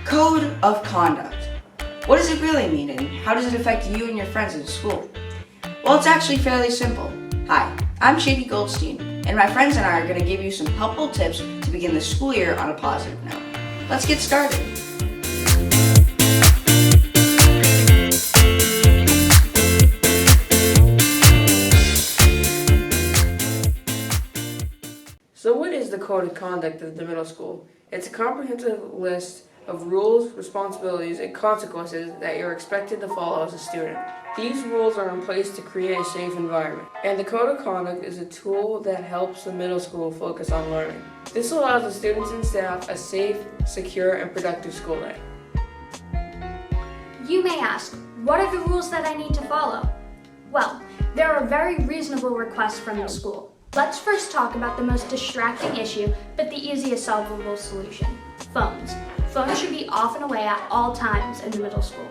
Code of conduct. What does it really mean, and how does it affect you and your friends in school? Well, it's actually fairly simple. Hi, I'm Shady Goldstein, and my friends and I are going to give you some helpful tips to begin the school year on a positive note. Let's get started. So what is the Code of Conduct of the middle school? It's a comprehensive list of rules, responsibilities, and consequences that you're expected to follow as a student. These rules are in place to create a safe environment, and the Code of Conduct is a tool that helps the middle school focus on learning. This allows the students and staff a safe, secure, and productive school day. You may ask, what are the rules that I need to follow? Well, there are very reasonable requests from the school. Let's first talk about the most distracting issue, but the easiest solvable solution: phones. Phones should be off and away at all times in the middle school.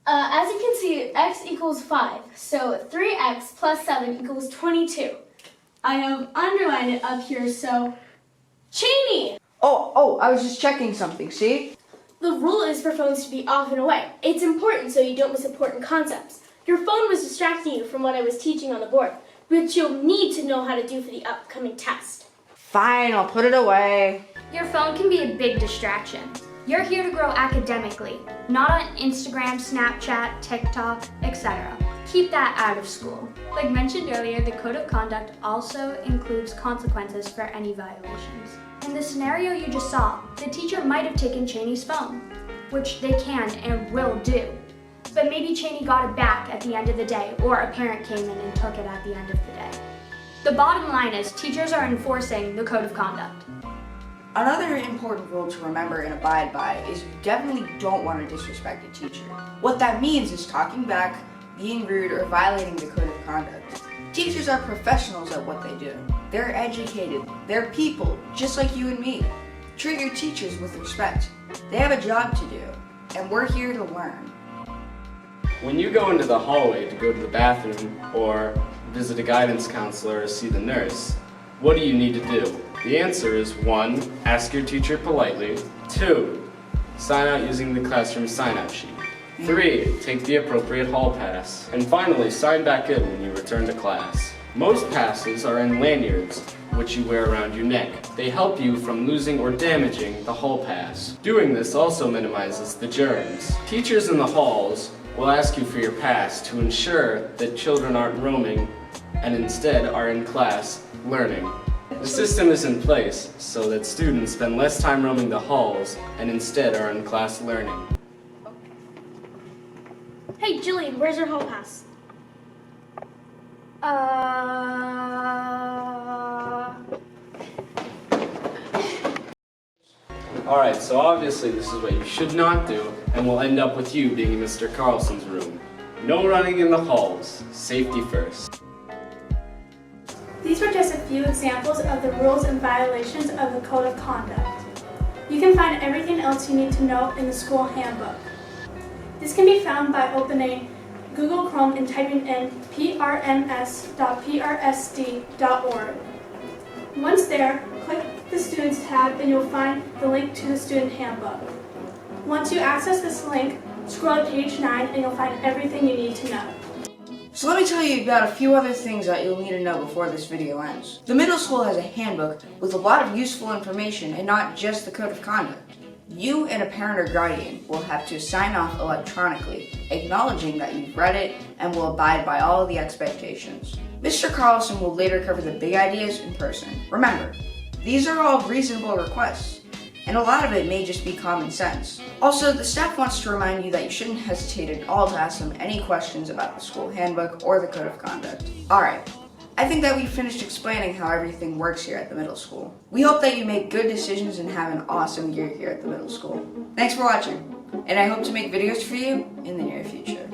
As you can see, x equals 5, so 3x plus 7 equals 22. I have underlined it up here, so Cheney! I was just checking something, see? The rule is for phones to be off and away. It's important so you don't miss important concepts. Your phone was distracting you from what I was teaching on the board, which you'll need to know how to do for the upcoming test. Fine, I'll put it away. Your phone can be a big distraction. You're here to grow academically, not on Instagram, Snapchat, TikTok, etc. Keep that out of school. Like mentioned earlier, the Code of Conduct also includes consequences for any violations. In the scenario you just saw, the teacher might have taken Cheney's phone, which they can and will do. But maybe Cheney got it back at the end of the day, or a parent came in and took it at the end of the day. The bottom line is teachers are enforcing the Code of Conduct. Another important rule to remember and abide by is you definitely don't want to disrespect a teacher. What that means is talking back, being rude, or violating the Code of Conduct. Teachers are professionals at what they do. They're educated. They're people, just like you and me. Treat your teachers with respect. They have a job to do, and we're here to learn. When you go into the hallway to go to the bathroom or visit a guidance counselor or see the nurse, what do you need to do? The answer is 1. Ask your teacher politely. 2. Sign out using the classroom sign-out sheet. 3. Take the appropriate hall pass. And finally, sign back in when you return to class. Most passes are in lanyards, which you wear around your neck. They help you from losing or damaging the hall pass. Doing this also minimizes the germs. Teachers in the halls will ask you for your pass to ensure that children aren't roaming and instead are in class learning. The system is in place so that students spend less time roaming the halls and instead are in class learning. Hey, Jillian, where's your hall pass? Alright, so obviously this is what you should not do, and will end up with you being in Mr. Carlson's room. No running in the halls. Safety first. These were just a few examples of the rules and violations of the Code of Conduct. You can find everything else you need to know in the school handbook. This can be found by opening Google Chrome and typing in prms.prsd.org. Once there, click the Students tab and you'll find the link to the student handbook. Once you access this link, scroll to page 9 and you'll find everything you need to know. So let me tell you about a few other things that you'll need to know before this video ends. The middle school has a handbook with a lot of useful information and not just the Code of Conduct. You and a parent or guardian will have to sign off electronically, acknowledging that you've read it and will abide by all of the expectations. Mr. Carlson will later cover the big ideas in person. Remember, these are all reasonable requests, and a lot of it may just be common sense. Also, the staff wants to remind you that you shouldn't hesitate at all to ask them any questions about the school handbook or the Code of Conduct. Alright, I think that we've finished explaining how everything works here at the middle school. We hope that you make good decisions and have an awesome year here at the middle school. Thanks for watching, and I hope to make videos for you in the near future.